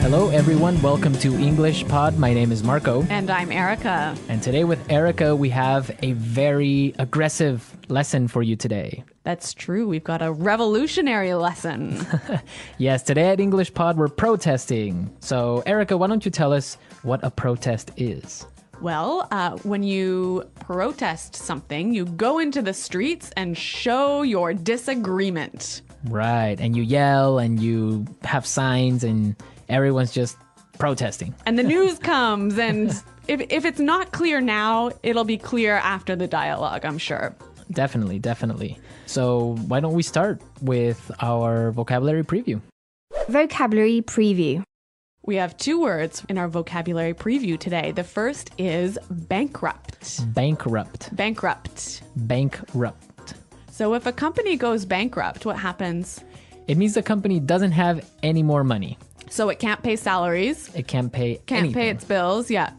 Hello everyone, welcome to English Pod. My name is Marco. And I'm Erica. And today with Erica, we have a very aggressive lesson for you today. That's true. We've got a revolutionary lesson. Yes, today at English Pod, we're protesting. So Erica, why don't you tell us what a protest is? Well, when you protest something, you go into the streets and show your disagreement. Right, and you yell and you have signs and everyone's just protesting. And the news comes, and if it's not clear now, it'll be clear after the dialogue, I'm sure. Definitely. So why don't we start with our vocabulary preview? Vocabulary preview. We have two words in our vocabulary preview today. The first is bankrupt. Bankrupt. Bankrupt. Bankrupt. So if a company goes bankrupt, what happens? It means the company doesn't have any more money. So it can't pay salaries. It can't pay Can't anything. pay its bills, yeah.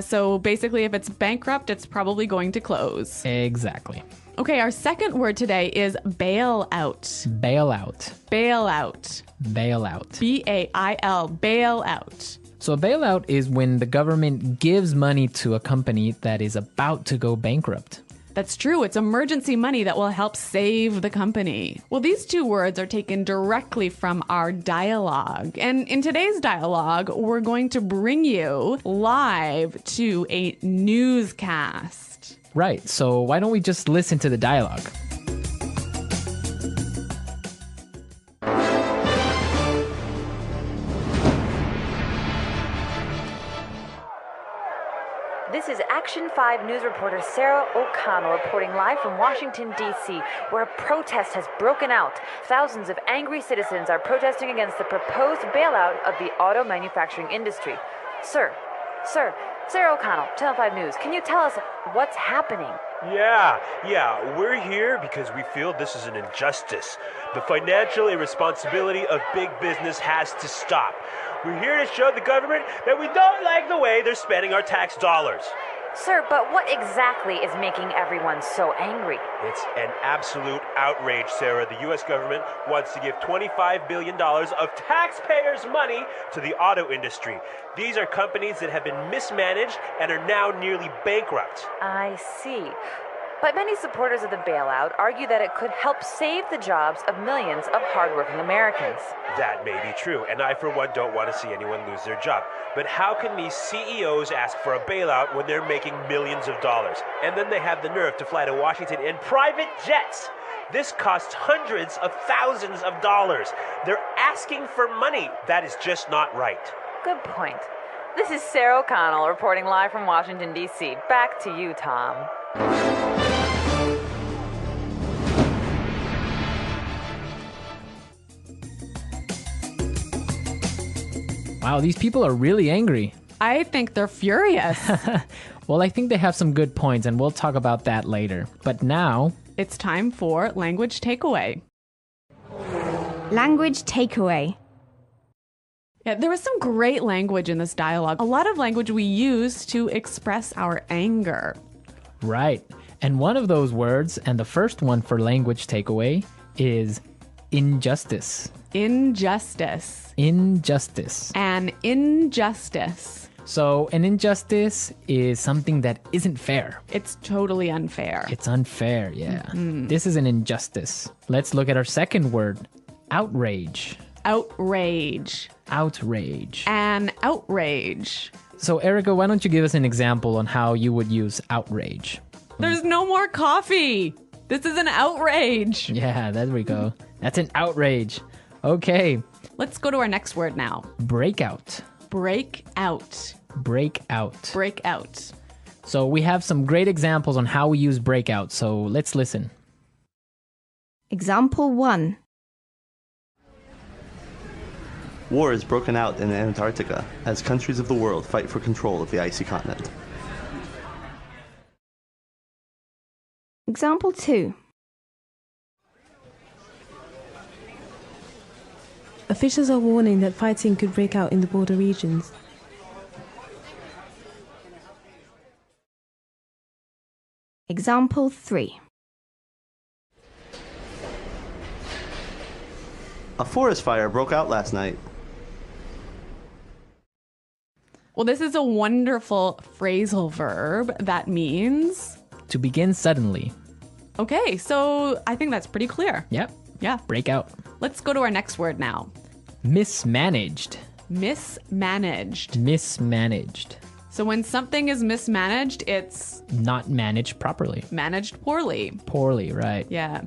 So basically, if it's bankrupt, it's probably going to close. Exactly. Okay, our second word today is bailout. Bailout. Bailout. Bailout. B-A-I-L, bailout. So a bailout is when the government gives money to a company that is about to go bankrupt. That's true. It's emergency money that will help save the company. Well, these two words are taken directly from our dialogue. And in today's dialogue, we're going to bring you live to a newscast. Right, so why don't we just listen to the dialogue? This is Action 5 News reporter Sarah O'Connell reporting live from Washington, D.C., where a protest has broken out. Thousands of angry citizens are protesting against the proposed bailout of the auto manufacturing industry. Sir, Sarah O'Connell, Channel 5 News, can you tell us what's happening? Yeah, we're here because we feel this is an injustice. The financial irresponsibility of big business has to stop. We're here to show the government that we don't like the way they're spending our tax dollars. Sir, but what exactly is making everyone so angry? It's an absolute outrage, Sarah. The U.S. government wants to give $25 billion of taxpayers' money to the auto industry. These are companies that have been mismanaged and are now nearly bankrupt. I see. But many supporters of the bailout argue that it could help save the jobs of millions of hardworking Americans. That may be true, and I, for one, don't want to see anyone lose their job. But how can these CEOs ask for a bailout when they're making millions of dollars? And then they have the nerve to fly to Washington in private jets. This costs hundreds of thousands of dollars. They're asking for money. That is just not right. Good point. This is Sarah O'Connell reporting live from Washington, D.C. Back to you, Tom. Wow, these people are really angry. I think they're furious. Well, I think they have some good points, and we'll talk about that later. But now, It's time for language takeaway. Language takeaway. Yeah, there was some great language in this dialogue. A lot of language we use to express our anger. right. And one of those words, and the first one for language takeaway, is injustice. Injustice. Injustice. An injustice. So an injustice is something that isn't fair. It's totally unfair. It's unfair, yeah. This is an injustice. Let's look at our second word, outrage. Outrage. Outrage. An outrage. So Erica, why don't you give us an example on how you would use outrage? There's no more coffee. This is an outrage. Yeah, there we go. That's an outrage. Okay, Let's go to our next word now. breakout. Break out. Breakout. Break out. So we have some great examples on how we use breakout, so let's listen. Example 1. War is broken out in Antarctica as countries of the world fight for control of the icy continent. Example 2. Officials are warning that fighting could break out in the border regions. Example 3. A forest fire broke out last night. Well, this is a wonderful phrasal verb that means... To begin suddenly. Okay, so I think that's pretty clear. Yep. Yeah. Break out. Let's go to our next word now. Mismanaged. Mismanaged. Mismanaged. So when something is mismanaged, it's Not managed properly. managed poorly. Poorly, right. Yeah.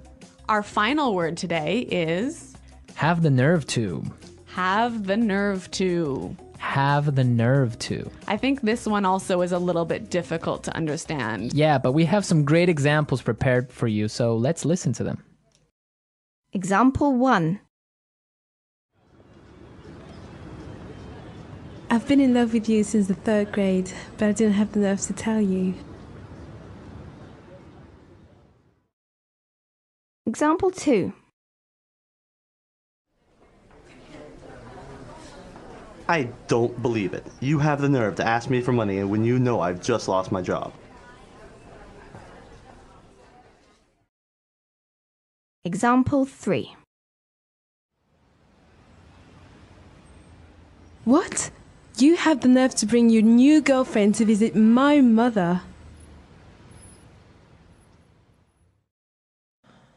Our final word today is Have the nerve to. have the nerve to. Have the nerve to. I think this one also is a little bit difficult to understand. Yeah, but we have some great examples prepared for you, so let's listen to them. Example 1. I've been in love with you since the 3rd grade, but I didn't have the nerve to tell you. Example 2. I don't believe it. You have the nerve to ask me for money when you know I've just lost my job. Example 3. What? You have the nerve to bring your new girlfriend to visit my mother.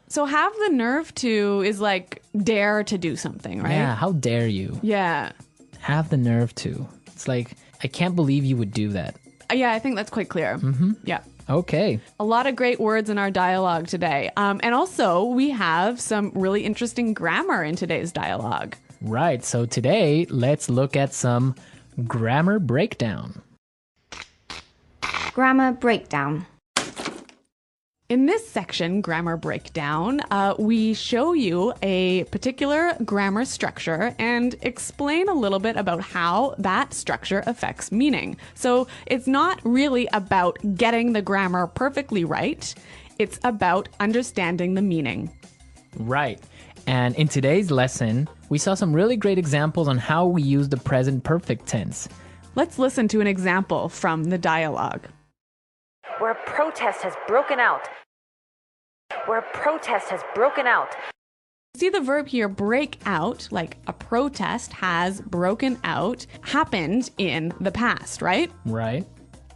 So have the nerve to is like dare to do something, right? Yeah, how dare you? Yeah. Have the nerve to. It's like, I can't believe you would do that. Yeah, I think that's quite clear. Mm-hmm. Yeah. Okay. A lot of great words in our dialogue today. And also, we have some really interesting grammar in today's dialogue. Right, so today, let's look at some grammar breakdown. Grammar breakdown. In this section, grammar breakdown, we show you a particular grammar structure and explain a little bit about how that structure affects meaning. So it's not really about getting the grammar perfectly right. It's about understanding the meaning. Right. And in today's lesson, we saw some really great examples on how we use the present perfect tense. Let's listen to an example from the dialogue. Where a protest has broken out. Where a protest has broken out. See the verb here, break out, like a protest has broken out, happened in the past, right? Right?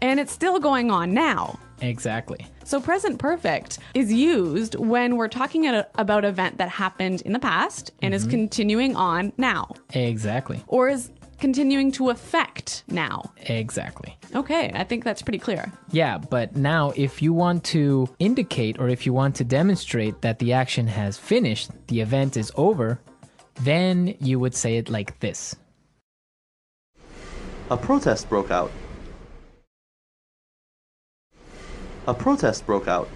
And it's still going on now. Exactly. So present perfect is used when we're talking about an event that happened in the past and is continuing on now, Exactly. or is continuing to affect now. Exactly. Okay, I think that's pretty clear. Yeah, but now if you want to indicate or if you want to demonstrate that the action has finished, the event is over, then you would say it like this. A protest broke out. A protest broke out.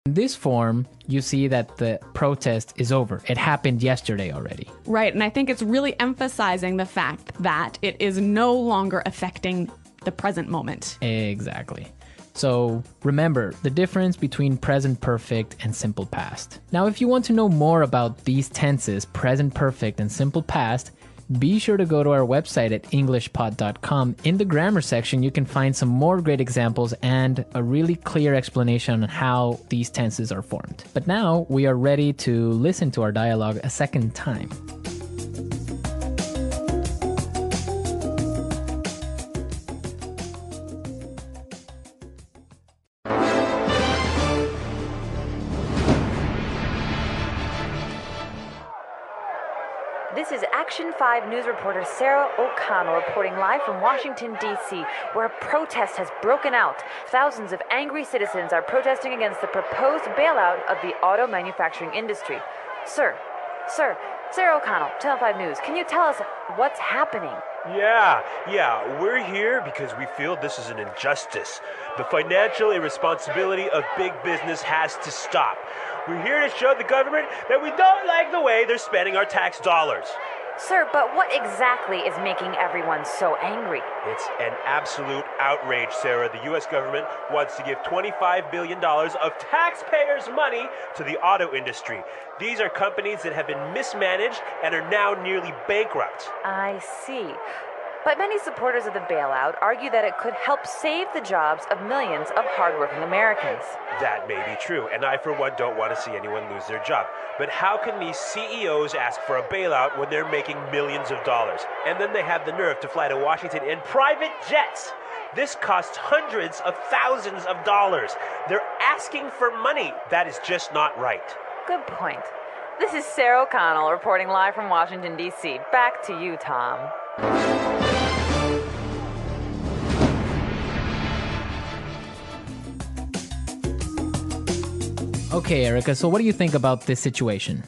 In this form, you see that the protest is over. It happened yesterday already. Right, and I think it's really emphasizing the fact that it is no longer affecting the present moment. Exactly. So remember the difference between present perfect and simple past. Now, if you want to know more about these tenses, present perfect and simple past, be sure to go to our website at englishpod.com. In the grammar section, you can find some more great examples and a really clear explanation on how these tenses are formed. But now we are ready to listen to our dialogue a second time. This is Action 5 news reporter Sarah O'Connell reporting live from Washington, D.C., where a protest has broken out. Thousands of angry citizens are protesting against the proposed bailout of the auto manufacturing industry. Sir, Sarah O'Connell, Channel 5 News, can you tell us what's happening? Yeah, we're here because we feel this is an injustice. The financial irresponsibility of big business has to stop. We're here to show the government that we don't like the way they're spending our tax dollars. Sir, but what exactly is making everyone so angry? It's an absolute outrage, Sarah. The U.S. government wants to give $25 billion of taxpayers' money to the auto industry. These are companies that have been mismanaged and are now nearly bankrupt. I see. But many supporters of the bailout argue that it could help save the jobs of millions of hardworking Americans. That may be true, and I, for one, don't want to see anyone lose their job. But how can these CEOs ask for a bailout when they're making millions of dollars? And then they have the nerve to fly to Washington in private jets. This costs hundreds of thousands of dollars. They're asking for money. That is just not right. Good point. This is Sarah O'Connell reporting live from Washington, D.C. Back to you, Tom. Okay, Erica, so what do you think about this situation?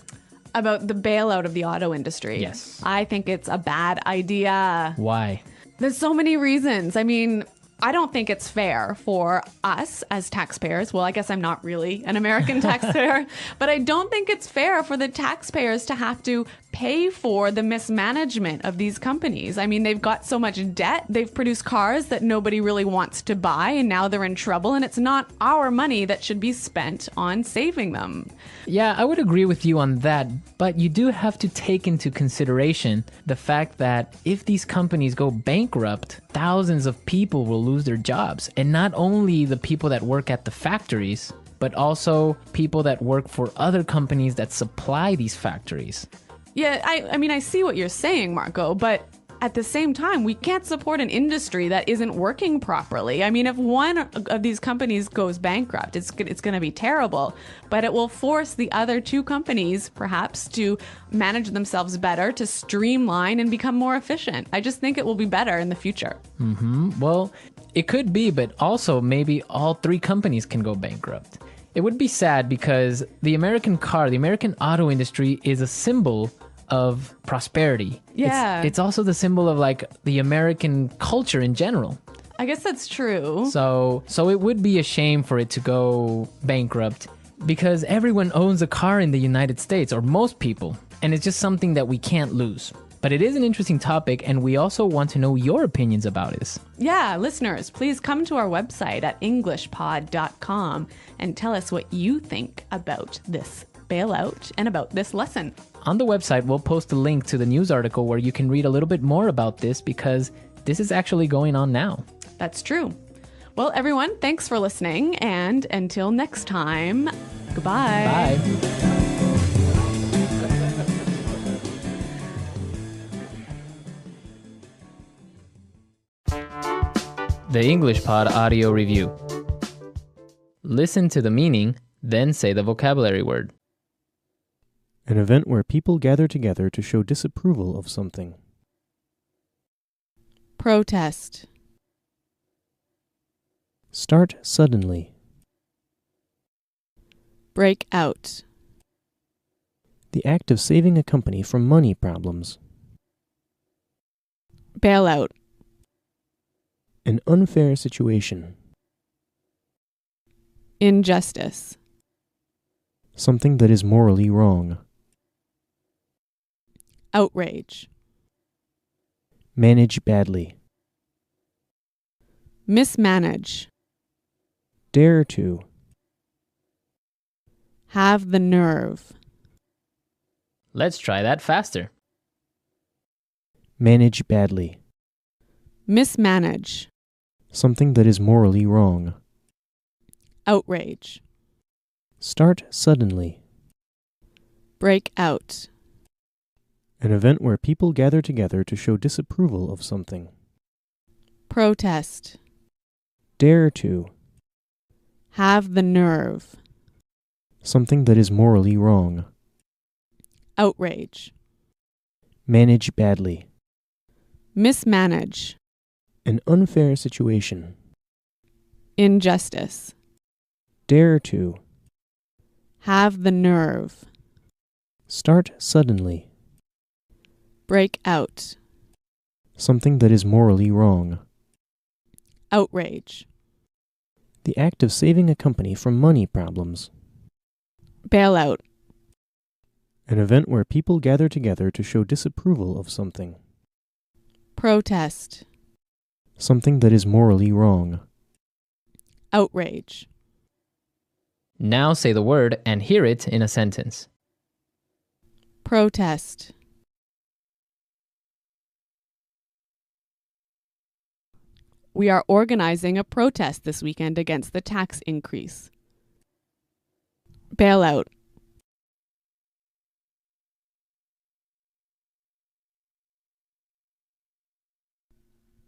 About the bailout of the auto industry. Yes. I think it's a bad idea. Why? There's so many reasons. I mean, I don't think it's fair for us as taxpayers. Well, I guess I'm not really an American taxpayer, but I don't think it's fair for the taxpayers to have to pay for the mismanagement of these companies. I mean, they've got so much debt. They've produced cars that nobody really wants to buy, and now they're in trouble, and it's not our money that should be spent on saving them. Yeah, I would agree with you on that, but you do have to take into consideration the fact that if these companies go bankrupt, thousands of people will lose their jobs. And not only the people that work at the factories, but also people that work for other companies that supply these factories. Yeah, I mean, I see what you're saying, Marco, but at the same time, we can't support an industry that isn't working properly. I mean, if one of these companies goes bankrupt, it's going to be terrible, but it will force the other two companies, perhaps, to manage themselves better, to streamline and become more efficient. I just think it will be better in the future. Well, it could be, but also maybe all three companies can go bankrupt. It would be sad because the American auto industry is a symbol of prosperity. Yeah. It's also the symbol of like the American culture in general. I guess that's true. So it would be a shame for it to go bankrupt because everyone owns a car in the United States, or most people, and it's just something that we can't lose. But it is an interesting topic, and we also want to know your opinions about this. Yeah, listeners, please come to our website at englishpod.com and tell us what you think about this bailout and about this lesson. On the website, we'll post a link to the news article where you can read a little bit more about this because this is actually going on now. That's true. Well, everyone, thanks for listening, and until next time, goodbye. Bye. The English Pod Audio Review. Listen to the meaning, then say the vocabulary word. An event where people gather together to show disapproval of something. Protest. Start suddenly. Break out. The act of saving a company from money problems. Bailout. An unfair situation. Injustice. Something that is morally wrong. Outrage. Manage badly. Mismanage. Dare to. Have the nerve. Let's try that faster. Manage badly. Mismanage. Something that is morally wrong. Outrage. Start suddenly. Break out. An event where people gather together to show disapproval of something. Protest. Dare to. Have the nerve. Something that is morally wrong. Outrage. Manage badly. Mismanage. An unfair situation. Injustice. Dare to. Have the nerve. Start suddenly. Break out. Something that is morally wrong. Outrage. The act of saving a company from money problems. Bailout. An event where people gather together to show disapproval of something. Protest. Something that is morally wrong. Outrage. Now say the word and hear it in a sentence. Protest. We are organizing a protest this weekend against the tax increase. Bailout.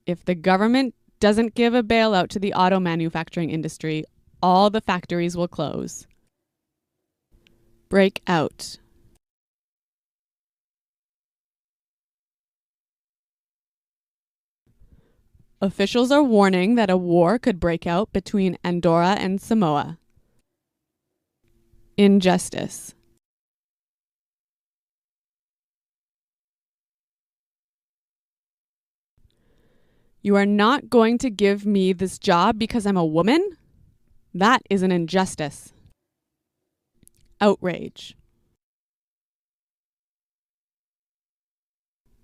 If the government doesn't give a bailout to the auto manufacturing industry, all the factories will close. Break out. Officials are warning that a war could break out between Andorra and Samoa. Injustice. You are not going to give me this job because I'm a woman? That is an injustice. Outrage.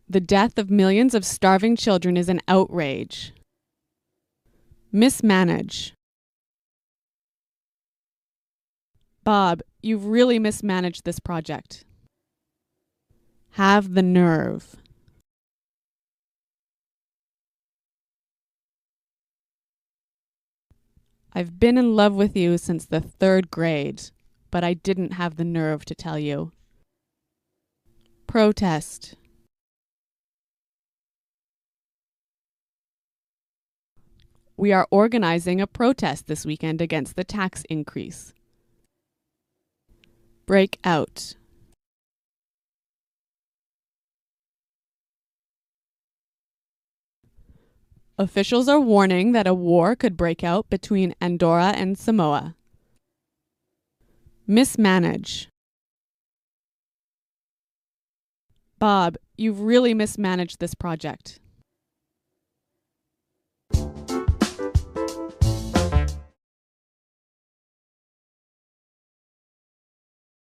The death of millions of starving children is an outrage. Mismanage. Bob, you've really mismanaged this project. Have the nerve. I've been in love with you since the 3rd grade, but I didn't have the nerve to tell you. Protest. We are organizing a protest this weekend against the tax increase. Break out. Officials are warning that a war could break out between Andorra and Samoa. Mismanage. Bob, you've really mismanaged this project.